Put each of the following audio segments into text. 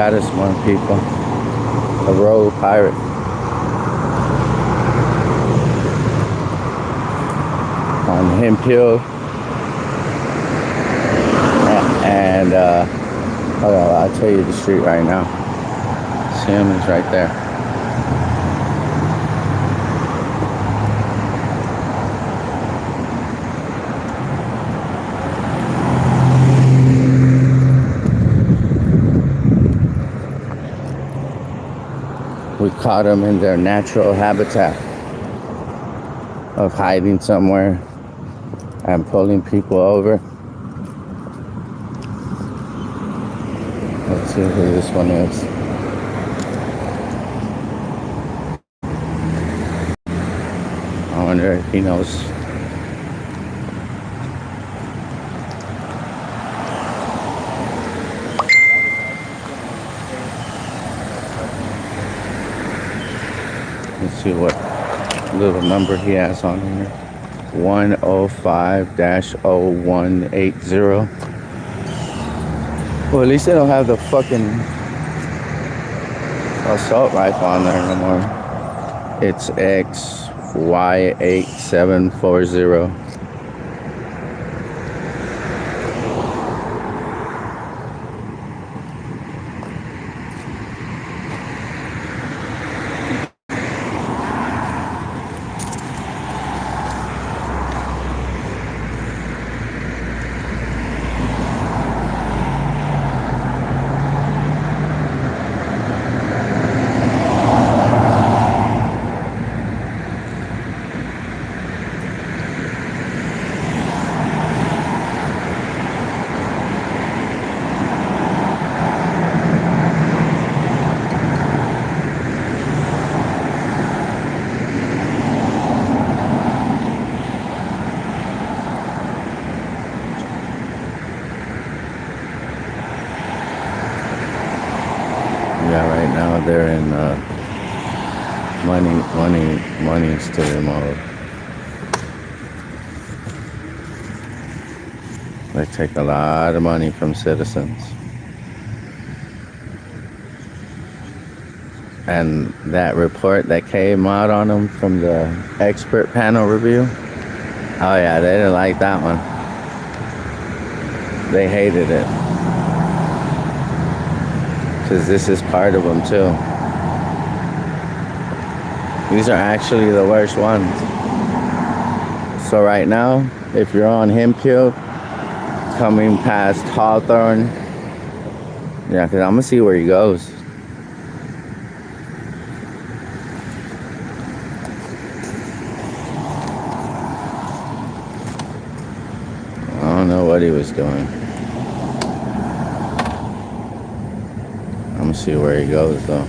baddest one, people. A rogue pirate. On Hemphill. And, hold on, I'll tell you the street right now. See him, he's right there. We caught them in their natural habitat of hiding somewhere and pulling people over. Let's see who this one is. I wonder if he knows. Let's see what little number he has on here. 105-0180. Well, at least they don't have the fucking assault rifle on there no more. It's XY8740. Yeah, right now they're in money stealing mode. They take a lot of money from citizens. And that report that came out on them from the expert panel review, oh yeah, they didn't like that one. They hated it. Because this is part of them too. These are actually the worst ones. So right now, if you're on Hemphill, coming past Hawthorne, yeah, because I'm going to see where he goes. I don't know what he was doing. I'm gonna see where he goes though.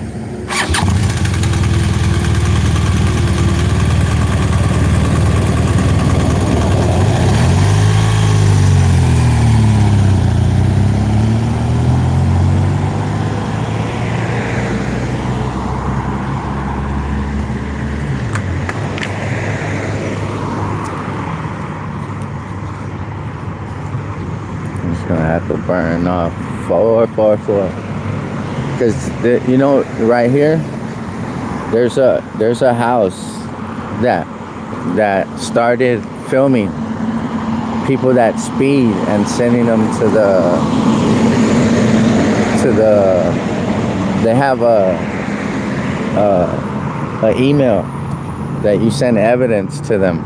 I'm just gonna have to burn off 444. Because you know, right here, there's a house that started filming people that speed and sending them to the they have a email that you send evidence to them.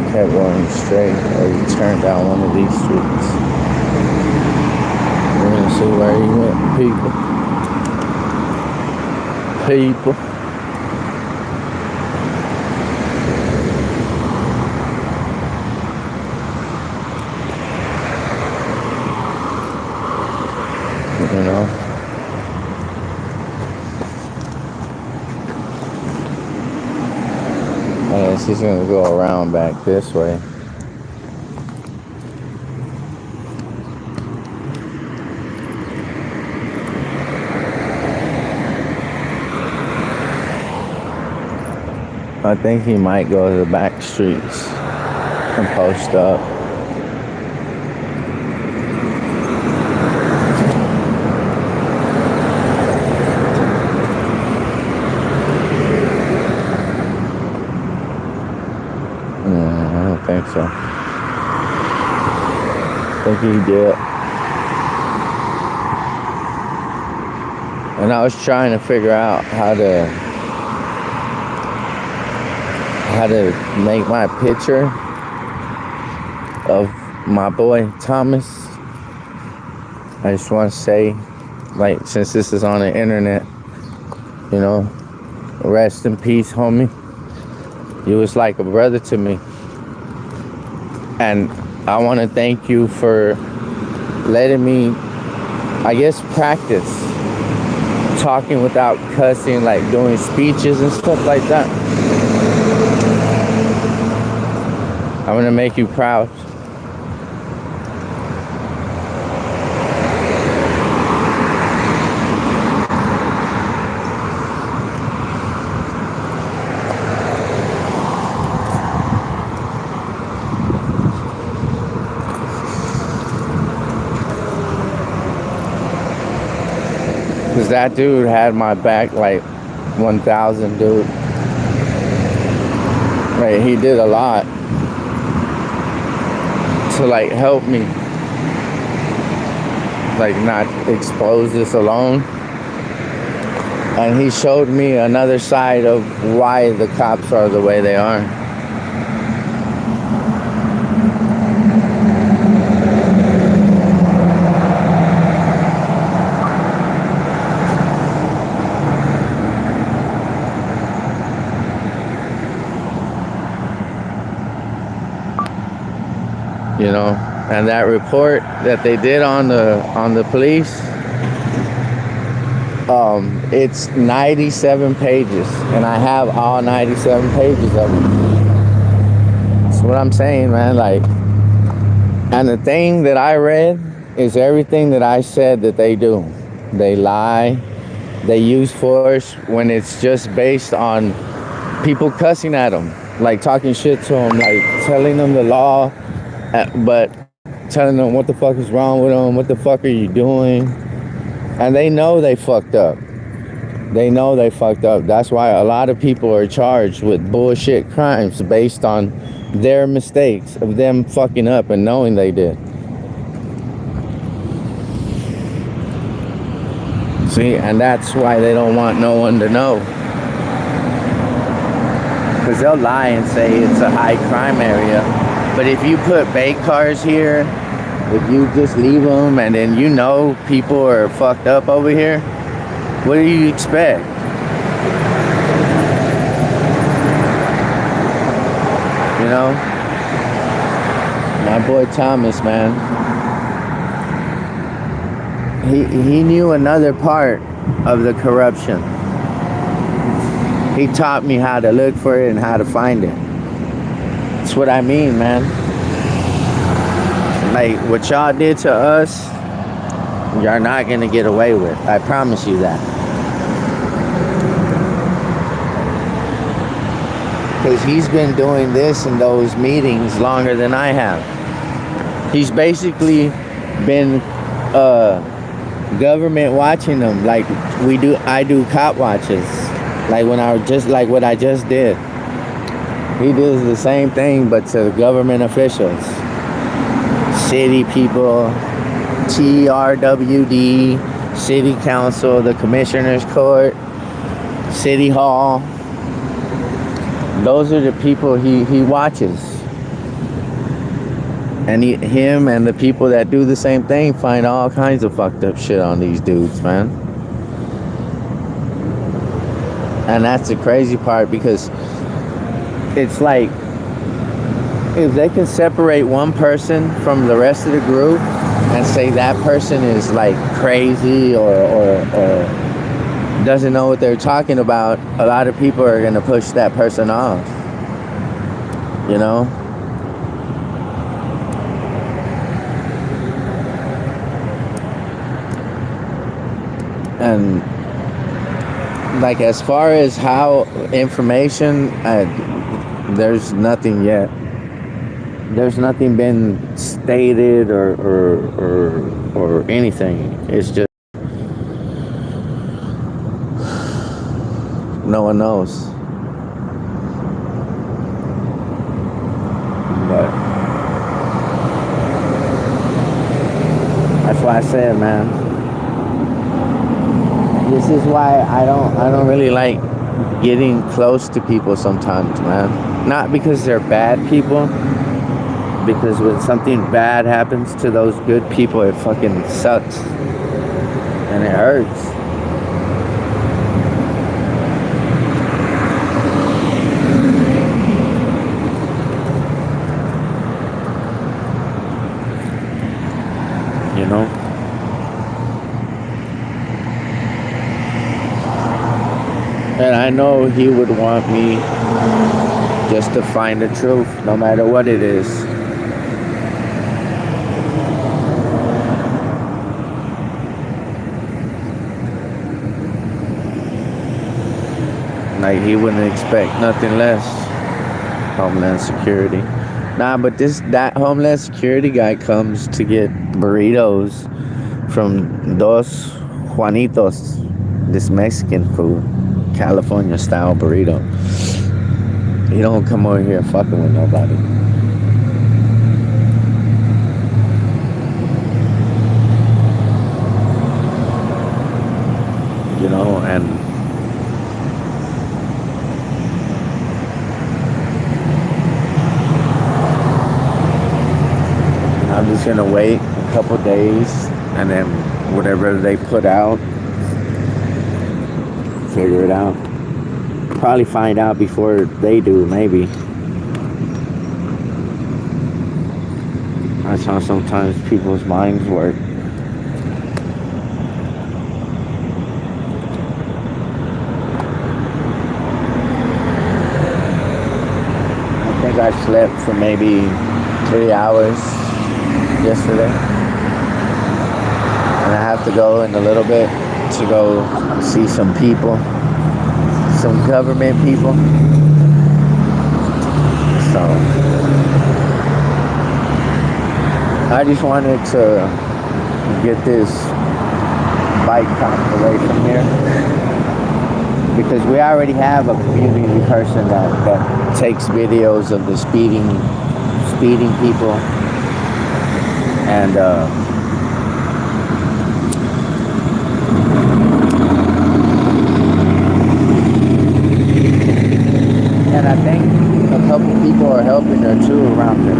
Kept going straight, or you turn down one of these streets. We're gonna see where he went, people. You know. I guess he's gonna go around back this way. I think he might go to the back streets and post up. I don't think so. I think he did. And I was trying to figure out how to make my picture of my boy Thomas. I just want to say, like, since this is on the internet, you know, rest in peace, homie. You was like a brother to me. And I want to thank you for letting me, I guess, practice talking without cussing, like doing speeches and stuff like that. I'm gonna make you proud. Cause that dude had my back like 1,000, dude. Right, he did a lot to like help me, like not expose this alone. And he showed me another side of why the cops are the way they are. You know, and that report that they did on the police, it's 97 pages, and I have all 97 pages of them. That's what I'm saying, man. Like, and the thing that I read is everything that I said that they do. They lie, they use force when it's just based on people cussing at them, like talking shit to them, like telling them the law, but telling them what the fuck is wrong with them, what the fuck are you doing, and they know they fucked up. They know they fucked up. That's why a lot of people are charged with bullshit crimes based on their mistakes of them fucking up and knowing they did. See, and that's why they don't want no one to know. Because they'll lie and say it's a high crime area. But if you put bait cars here, if you just leave them and then you know people are fucked up over here, what do you expect? You know? My boy Thomas, man. He knew another part of the corruption. He taught me how to look for it and how to find it. That's what I mean, man. Like, what y'all did to us, you're not gonna get away with. I promise you that. Because he's been doing this in those meetings longer than I have. He's basically been government watching them, like I do cop watches. Like when like what I just did. He does the same thing, but to government officials, city people, TRWD, city council, the commissioner's court, city hall. Those are the people he watches. And him and the people that do the same thing find all kinds of fucked up shit on these dudes, man. And that's the crazy part, because it's like, if they can separate one person from the rest of the group and say that person is like crazy or doesn't know what they're talking about, a lot of people are going to push that person off, you know? And like as far as how information, there's nothing yet. There's nothing been stated or anything. It's just no one knows. But that's why I said, man. This is why I don't really like getting close to people sometimes, man. Not because they're bad people, because when something bad happens to those good people, it fucking sucks and it hurts. You know? And I know he would want me just to find the truth, no matter what it is. Like, he wouldn't expect nothing less. Homeland Security. Nah, but that Homeland Security guy comes to get burritos from Dos Juanitos, this Mexican food. California style burrito. He don't come over here fucking with nobody. You know, and I'm just gonna wait a couple days and then whatever they put out, figure it out. Probably find out before they do, maybe. That's how sometimes people's minds work. I think I slept for maybe 3 hours yesterday. And I have to go in a little bit to go see some people. Some government people. So I just wanted to get this bike cop away from here, because we already have a community person that takes videos of the speeding people, and I think a couple people are helping her too around her.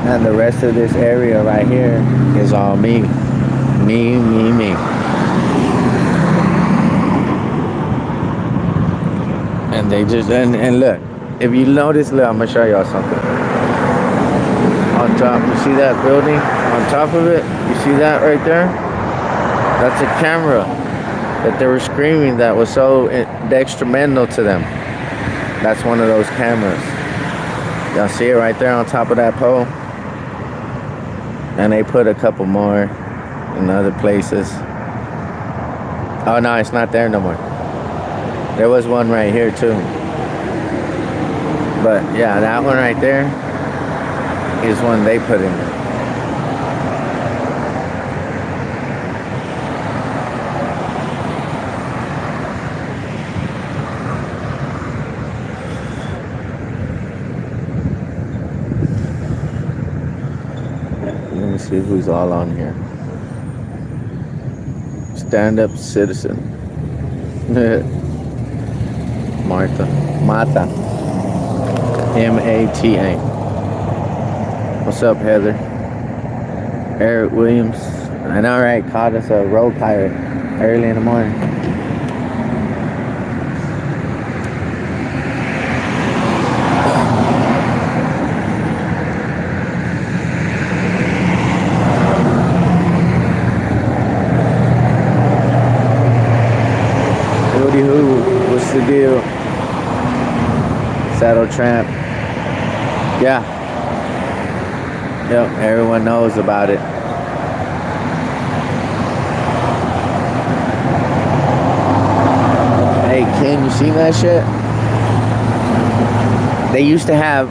And the rest of this area right here is all me. Me. And they just, and look, if you notice, look, I'm gonna show y'all something. On top, you see that building? On top of it, you see that right there? That's a camera that they were screaming that was so detrimental to them. That's one of those cameras. Y'all see it right there on top of that pole? And they put a couple more in other places. Oh no, it's not there no more. There was one right here too. But yeah, that one right there is one they put in there. Let me see who's all on here. Stand up citizen. Martha. M-A-T-A. What's up, Heather? Eric Williams. I know, right? Caught us a road pirate early in the morning. Howdy ho, what's the deal? Saddle Tramp. Yeah. Yep, everyone knows about it. Halloween. You seen that shit? They used to have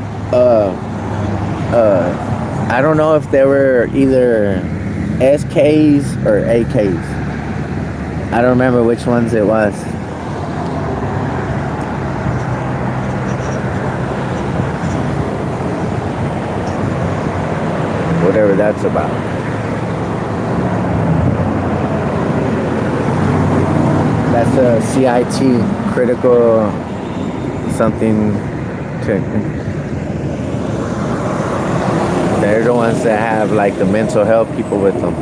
I don't know if they were either SKs or AKs. I don't remember which ones it was. Whatever that's about. That's a CIT, critical something. They're the ones that have like the mental health people with them.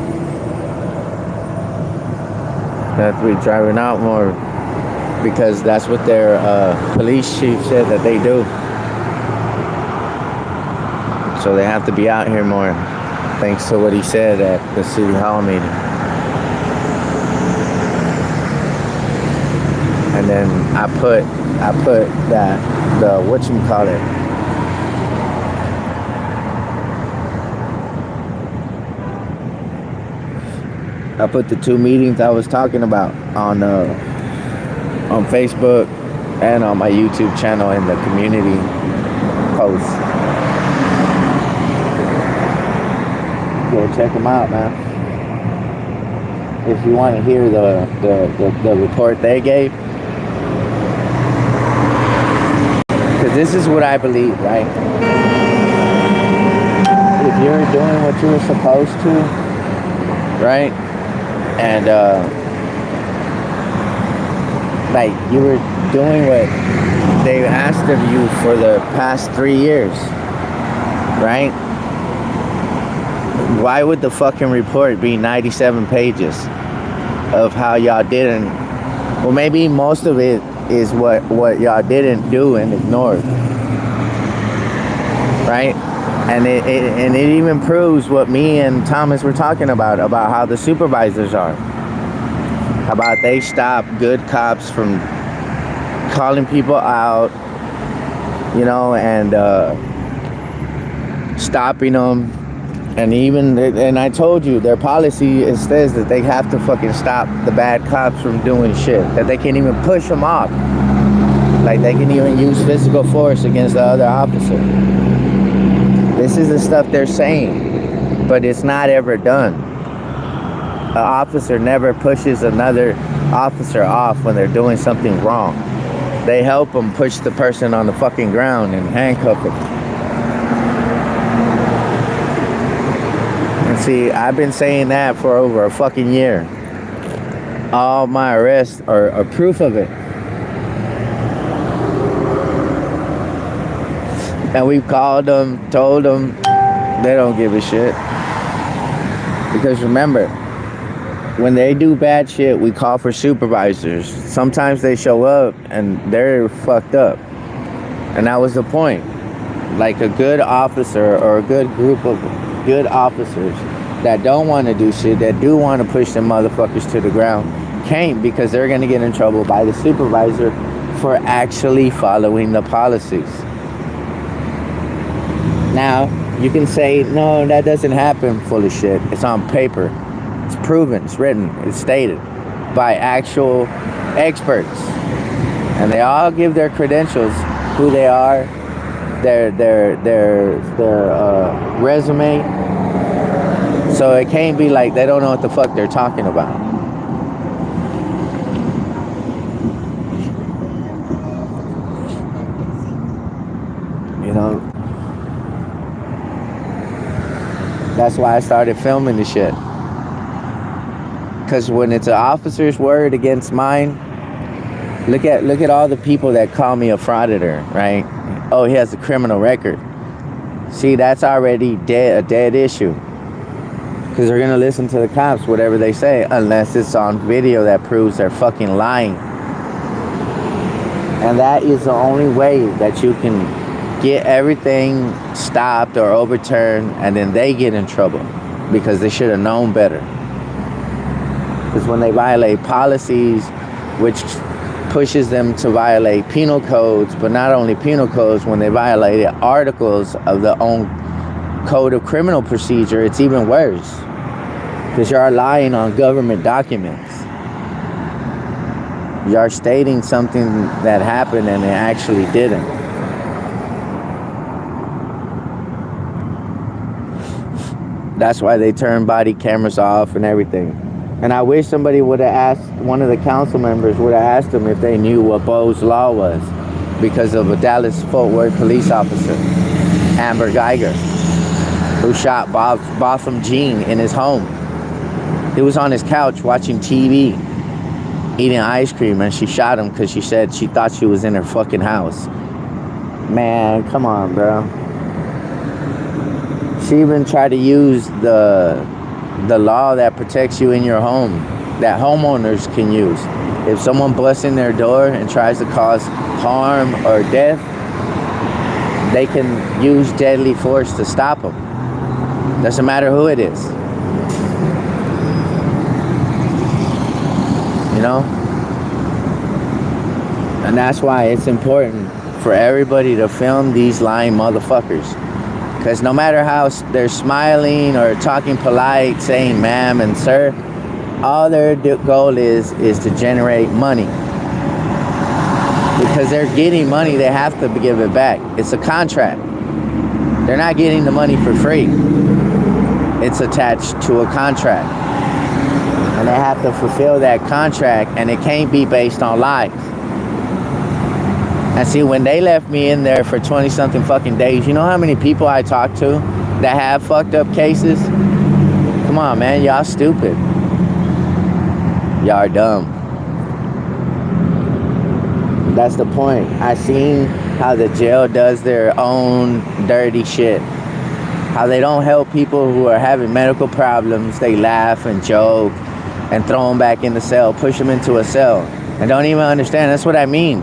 That's we driving out more because that's what their police chief said that they do. So they have to be out here more, thanks to what he said at the city hall meeting. And then I put that the whatchamacallit. I put the 2 meetings I was talking about on Facebook and on my YouTube channel in the community post. Go check them out, man. If you want to hear the report they gave. Because this is what I believe, right? If you're doing what you were supposed to, right? And like you were doing what they asked of you for the past 3 years, right? Why would the fucking report be 97 pages of how y'all didn't? Well, maybe most of it is what y'all didn't do and ignored, right? And it even proves what me and Thomas were talking about how the supervisors are. About they stop good cops from calling people out, you know, and stopping them. And I told you, their policy says that they have to fucking stop the bad cops from doing shit. That they can't even push them off. Like they can even use physical force against the other officer. This is the stuff they're saying, but it's not ever done. An officer never pushes another officer off when they're doing something wrong. They help them push the person on the fucking ground and handcuff them. And see, I've been saying that for over a fucking year. All my arrests are proof of it. And we've called them, told them, they don't give a shit. Because remember, when they do bad shit, we call for supervisors. Sometimes they show up and they're fucked up. And that was the point. Like a good officer or a good group of good officers that don't want to do shit, that do want to push them motherfuckers to the ground, can't, because they're going to get in trouble by the supervisor for actually following the policies. Now, you can say, no, that doesn't happen, full of shit. It's on paper. It's proven. It's written. It's stated by actual experts. And they all give their credentials, who they are, their resume. So it can't be like they don't know what the fuck they're talking about. You know? That's why I started filming the shit. Because when it's an officer's word against mine, look at all the people that call me a frauditor, right? Oh, he has a criminal record. See, that's already a dead issue. Because they're going to listen to the cops, whatever they say, unless it's on video that proves they're fucking lying. And that is the only way that you can get everything stopped or overturned, and then they get in trouble because they should have known better. Because when they violate policies, which pushes them to violate penal codes, but not only penal codes, when they violate articles of the own code of criminal procedure, it's even worse. Because you're lying on government documents. You're stating something that happened and it actually didn't. That's why they turn body cameras off and everything. And I wish somebody would have asked, one of the council members would have asked them if they knew what Bo's law was, because of a Dallas-Fort Worth police officer, Amber Geiger, who shot Botham Jean in his home. He was on his couch watching TV, eating ice cream, and she shot him because she said she thought she was in her fucking house. Man, come on, bro. She even tried to use the law that protects you in your home, that homeowners can use. If someone busts in their door and tries to cause harm or death, they can use deadly force to stop them. Doesn't matter who it is. You know? And that's why it's important for everybody to film these lying motherfuckers. Because no matter how they're smiling or talking polite, saying ma'am and sir, all their goal is to generate money. Because they're getting money, they have to give it back. It's a contract. They're not getting the money for free. It's attached to a contract. And they have to fulfill that contract, and it can't be based on lies. And see, when they left me in there for 20-something fucking days, you know how many people I talked to that have fucked up cases? Come on, man, y'all stupid. Y'all are dumb. That's the point. I seen how the jail does their own dirty shit. How they don't help people who are having medical problems. They laugh and joke and throw them back in the cell, push them into a cell, and don't even understand. That's what I mean.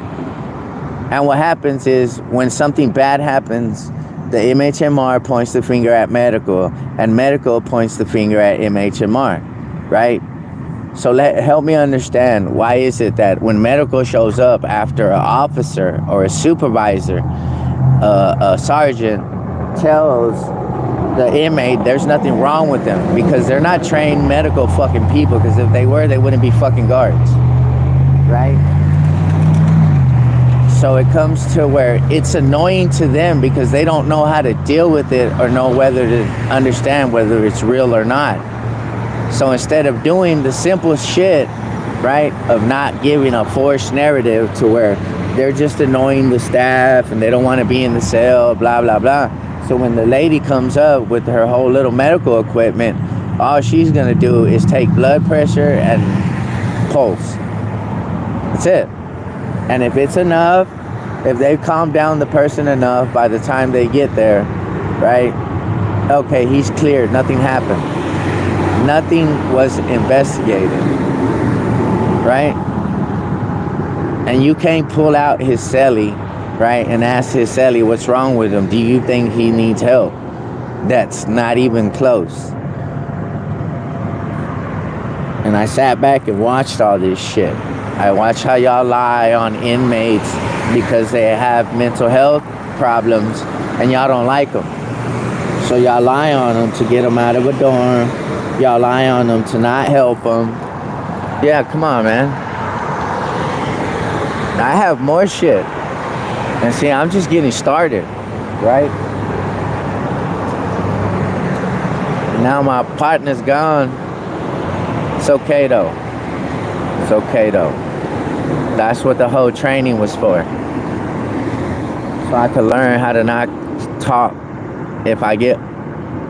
And what happens is, when something bad happens, the MHMR points the finger at medical, and medical points the finger at MHMR, right? So help me understand, why is it that when medical shows up after an officer or a supervisor, a sergeant tells the inmate there's nothing wrong with them, because they're not trained medical fucking people, because if they were, they wouldn't be fucking guards, right? So it comes to where it's annoying to them because they don't know how to deal with it or know whether to understand whether it's real or not. So instead of doing the simple shit, right, of not giving a forced narrative to where they're just annoying the staff and they don't want to be in the cell, blah, blah, blah. So when the lady comes up with her whole little medical equipment, all she's going to do is take blood pressure and pulse. That's it. And if it's enough, if they've calmed down the person enough by the time they get there, right? Okay, he's cleared. Nothing happened. Nothing was investigated, right? And you can't pull out his cellie, right, and ask his cellie what's wrong with him. Do you think he needs help? That's not even close. And I sat back and watched all this shit. I watch how y'all lie on inmates because they have mental health problems and y'all don't like them. So y'all lie on them to get them out of a dorm. Y'all lie on them to not help them. Yeah, come on, man. I have more shit. And see, I'm just getting started, right? Now my partner's gone. It's okay though. It's okay though. That's what the whole training was for. So I could learn how to not talk. If I get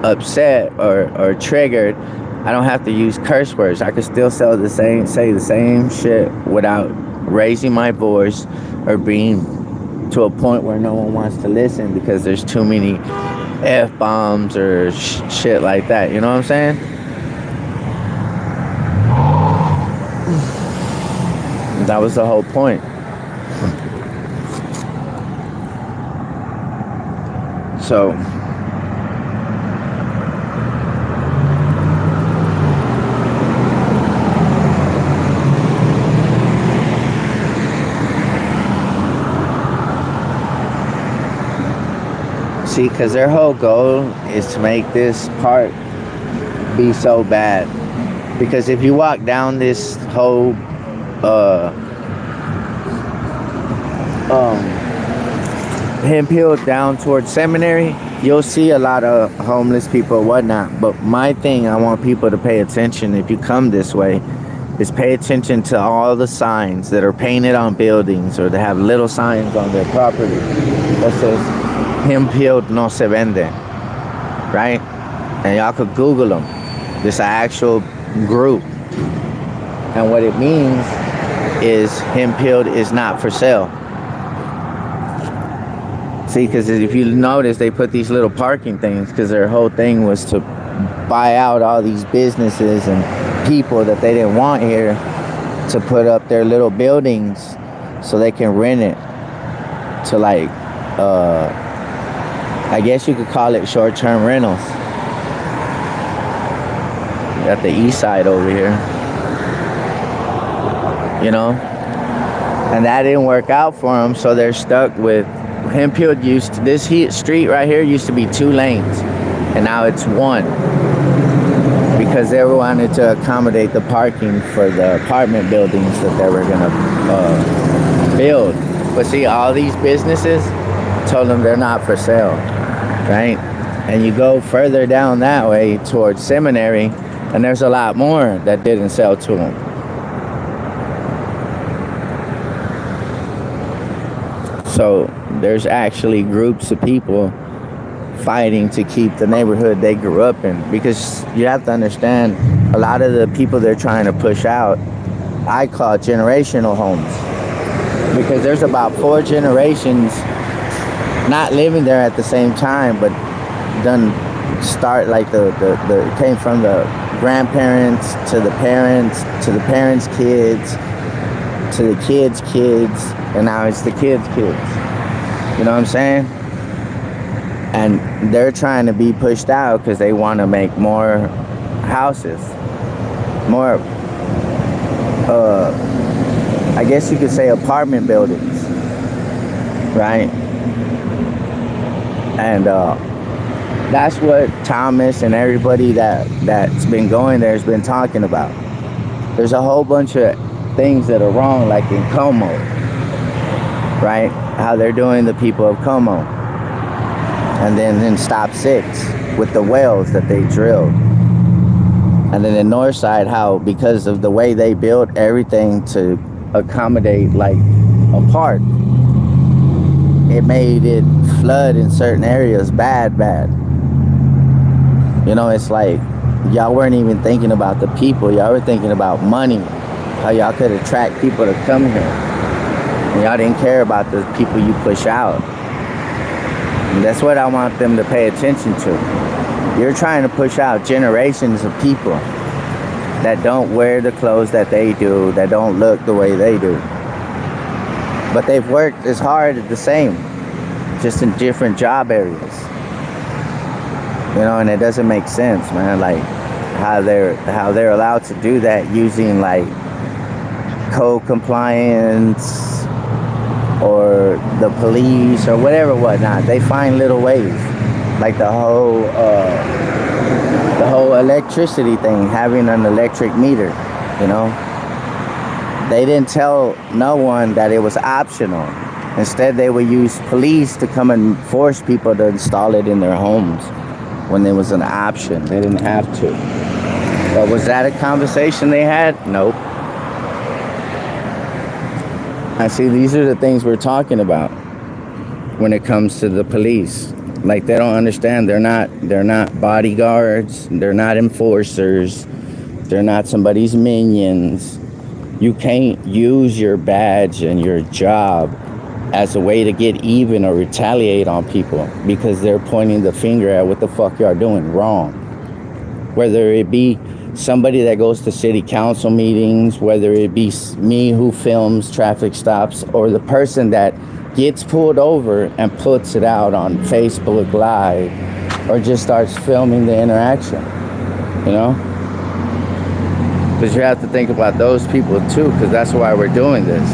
upset or triggered, I don't have to use curse words. I could still say the same shit without raising my voice or being to a point where no one wants to listen because there's too many F-bombs or shit like that. You know what I'm saying? That was the whole point. So see, because their whole goal is to make this part be so bad. Because if you walk down this whole Hemphill down towards Seminary, you'll see a lot of homeless people and whatnot. But my thing, I want people to pay attention if you come this way, is pay attention to all the signs that are painted on buildings or they have little signs on their property that says Hemphill no se vende, right? And y'all could Google them. This actual group. And what it means is Hemphill is not for sale. See, because if you notice, they put these little parking things because their whole thing was to buy out all these businesses and people that they didn't want here to put up their little buildings so they can rent it to, like, I guess you could call it short-term rentals. Got the east side over here, you know, and that didn't work out for them, so they're stuck with Hemphill. This street right here used to be 2 lanes, and now it's 1 because they wanted to accommodate the parking for the apartment buildings that they were gonna build. But see, all these businesses told them they're not for sale, right? And you go further down that way towards Seminary, and there's a lot more that didn't sell to them. So there's actually groups of people fighting to keep the neighborhood they grew up in. Because you have to understand, a lot of the people they're trying to push out, I call generational homes. Because there's about 4 generations not living there at the same time, but done start like the came from the grandparents to the parents to the parents' kids to the kids' kids, and now it's the kids' kids. You know what I'm saying? And they're trying to be pushed out because they want to make more houses, more I guess you could say apartment buildings, right? And that's what Thomas and everybody that's been going there has been talking about. There's a whole bunch of things that are wrong, like in Como, right? How they're doing the people of Como. And then in Stop 6 with the wells that they drilled. And then in North Side, how because of the way they built everything to accommodate like a park, it made it flood in certain areas bad. You know, it's like y'all weren't even thinking about the people. Y'all were thinking about money, how y'all could attract people to come here. And y'all didn't care about the people you push out. And that's what I want them to pay attention to. You're trying to push out generations of people that don't wear the clothes that they do, that don't look the way they do. But they've worked as hard as the same, just in different job areas. You know, and it doesn't make sense, man, like how they're allowed to do that using like code compliance or the police or whatever, whatnot. They find little ways, like the whole electricity thing, having an electric meter. You know, they didn't tell no one that it was optional. Instead, they would use police to come and force people to install it in their homes when there was an option. They didn't have to. But was that a conversation they had? Nope. I see, these are the things we're talking about when it comes to the police. Like, they don't understand. They're not bodyguards. They're not enforcers. They're not somebody's minions. You can't use your badge and your job as a way to get even or retaliate on people because they're pointing the finger at what the fuck y'all doing wrong. Whether it be somebody that goes to city council meetings, whether it be me who films traffic stops, or the person that gets pulled over and puts it out on Facebook Live, or just starts filming the interaction, you know? Because you have to think about those people too, because that's why we're doing this.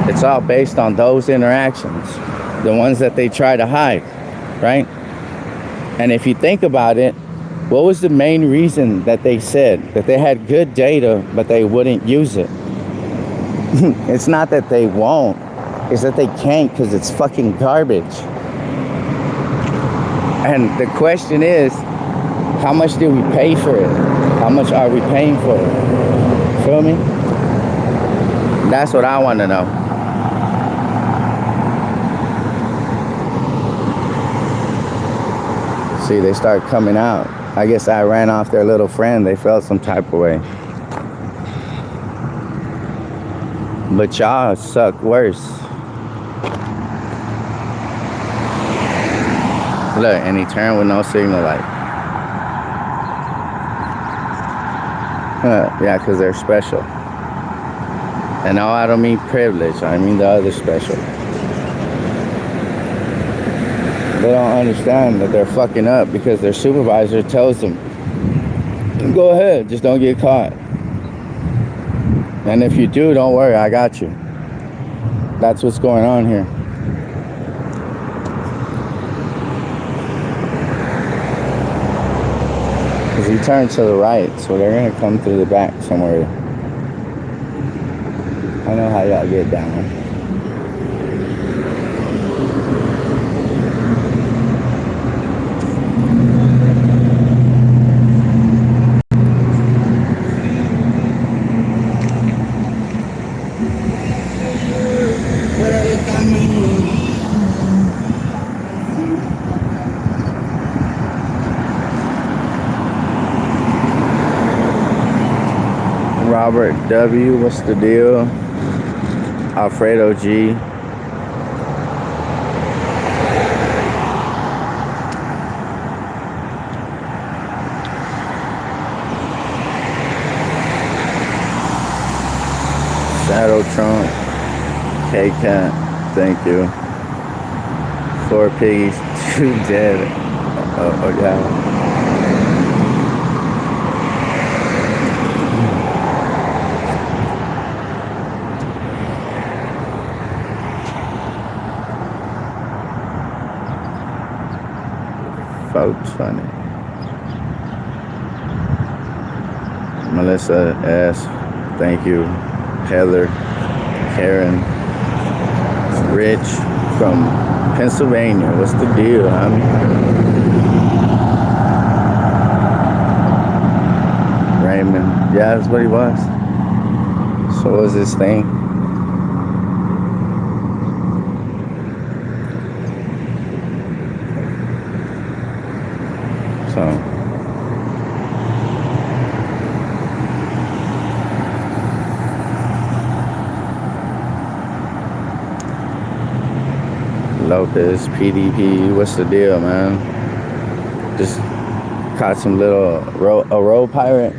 It's all based on those interactions, the ones that they try to hide, right? And if you think about it, what was the main reason that they said that they had good data, but they wouldn't use it? It's not that they won't. is that they can't because it's fucking garbage. And the question is, how much did we pay for it? How much are we paying for it? Feel me? That's what I want to know. See, they start coming out. I guess I ran off their little friend. They felt some type of way. But y'all suck worse. Look, and he turned with no signal light. Yeah, because they're special. And no, I don't mean privilege. I mean the other special. They don't understand that they're fucking up because their supervisor tells them, go ahead, just don't get caught. And if you do, don't worry, I got you. That's what's going on here. Because he turned to the right, so they're going to come through the back somewhere. I know how y'all get down. Robert W, what's the deal? Alfredo G. Shadow Trump. K-Cat, thank you. 4 piggies, 2 dead. Oh yeah. Folks funny. Melissa S, thank you. Heather, Karen, Rich from Pennsylvania. What's the deal, homie? Raymond, yeah, that's what he was. So what was his thing? So Lopez, PDP, what's the deal, man? Just caught some little a road pirate.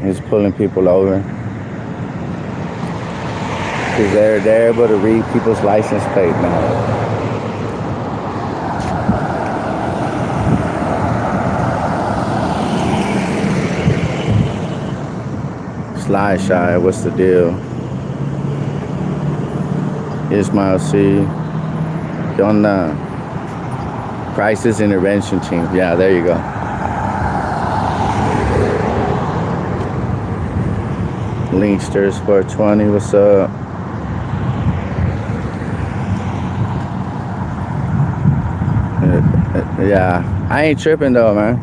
He's pulling people over because they're able to read people's license plate now. Sly Shy, what's the deal? Ismail C. On the Crisis Intervention Team. Yeah, there you go. Linksters 420, what's up? Yeah, I ain't tripping though, man.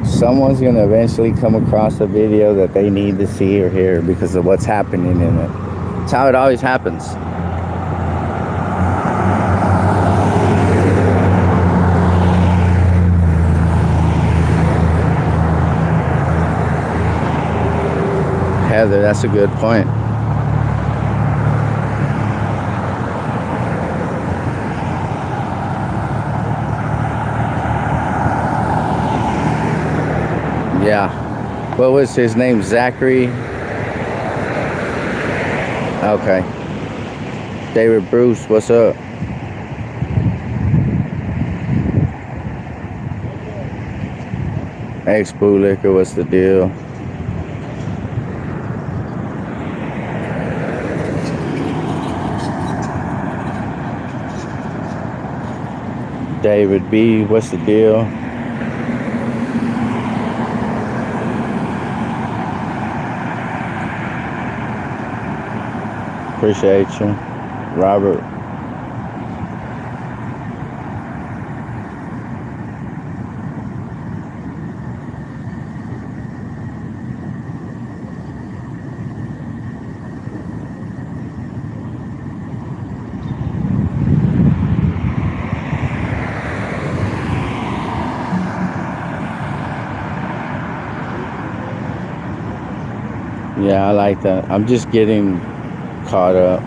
Someone's gonna eventually come across a video that they need to see or hear because of what's happening in it. It's how it always happens. Heather, that's a good point. Yeah. What was his name? Zachary? Okay. David Bruce, what's up? Ex-Boo Liquor, what's the deal? David B, what's the deal? Appreciate you, Robert. Yeah, I like that. I'm just getting caught up.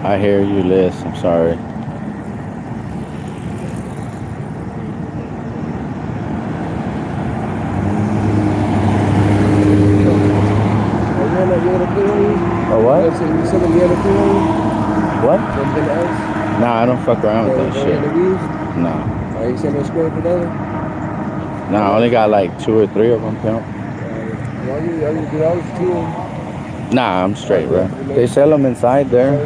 I hear you, Liz. I'm sorry. Oh, what? What? Nah, I don't fuck around with that shit. Nah. Nah, I only got like 2 or 3 of them, pimp. Nah, I'm straight, bro. They sell them inside there.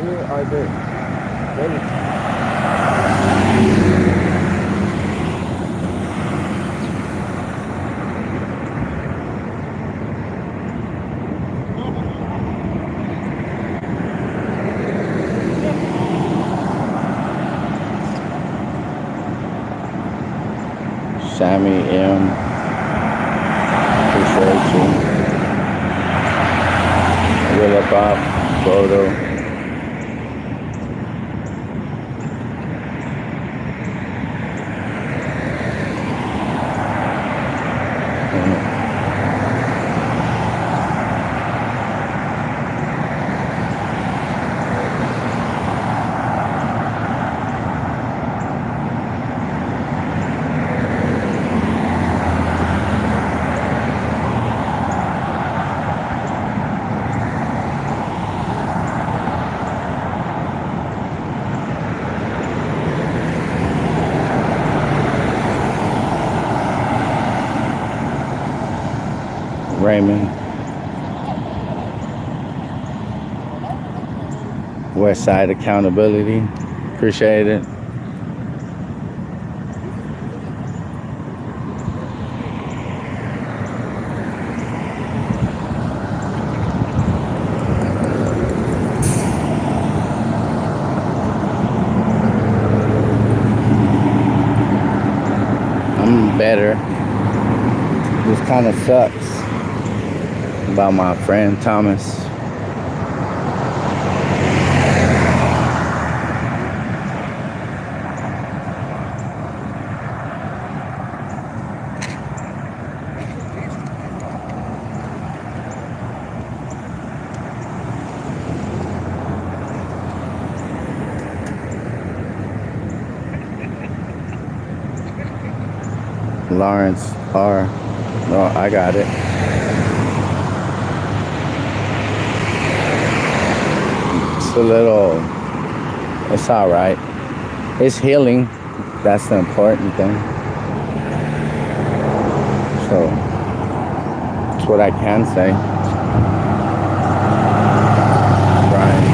Sammy M. Appreciate you. Willa Pop. Photo. Raymond. West Side Accountability. Appreciate it. I'm better. This kind of sucks about my friend Thomas. Lawrence R. No, I got it. It's all right. It's healing. That's the important thing. So that's what I can say. Brian.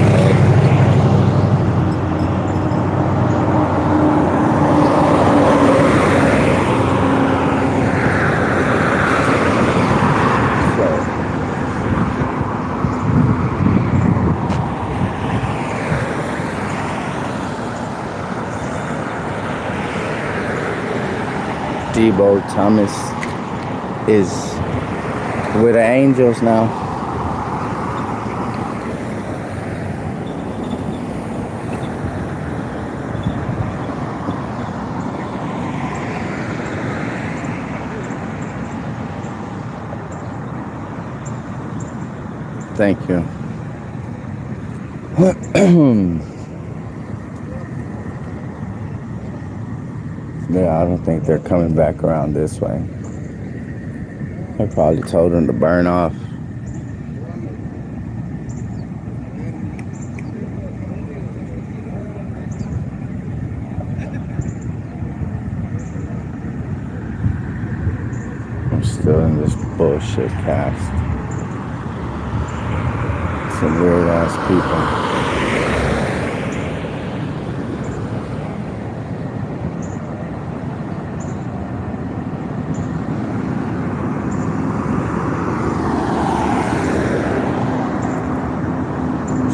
Debo Thomas is with the Angels now. Thank you. Yeah, I don't think they're coming back around this way. I probably told them to burn off. I'm still in this bullshit cast. Some weird ass people.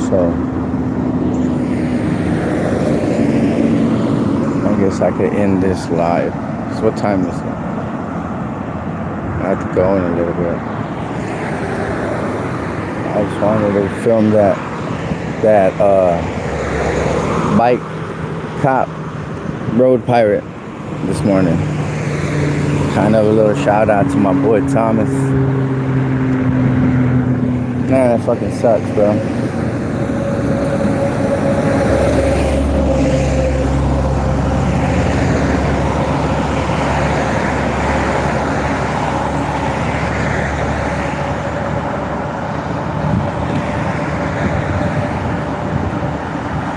So I could end this live. So what time is it? I have to go in a little bit. I just wanted to film that bike cop road pirate this morning. Kind of a little shout out to my boy Thomas. Man, that fucking sucks, bro.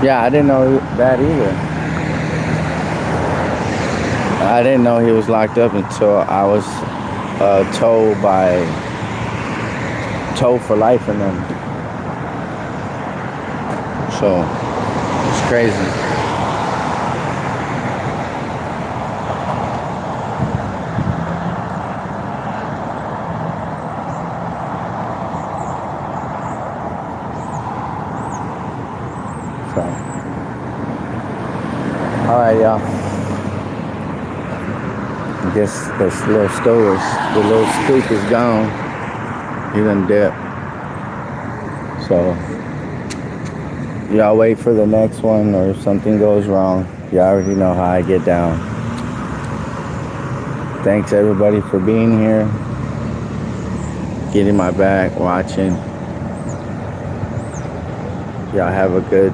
Yeah, I didn't know that either. I didn't know he was locked up until I was told for life in them. So it's crazy. So, all right, y'all. I guess this little store the little scoop is gone. He done dipped. So y'all wait for the next one, or if something goes wrong, you already know how I get down. Thanks everybody for being here, getting my back, watching. Y'all have a good,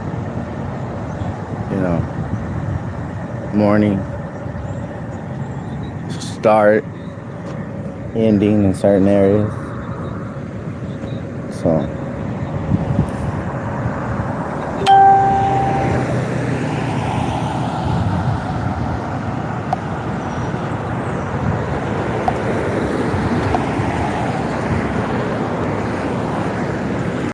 morning, start, ending in certain areas. So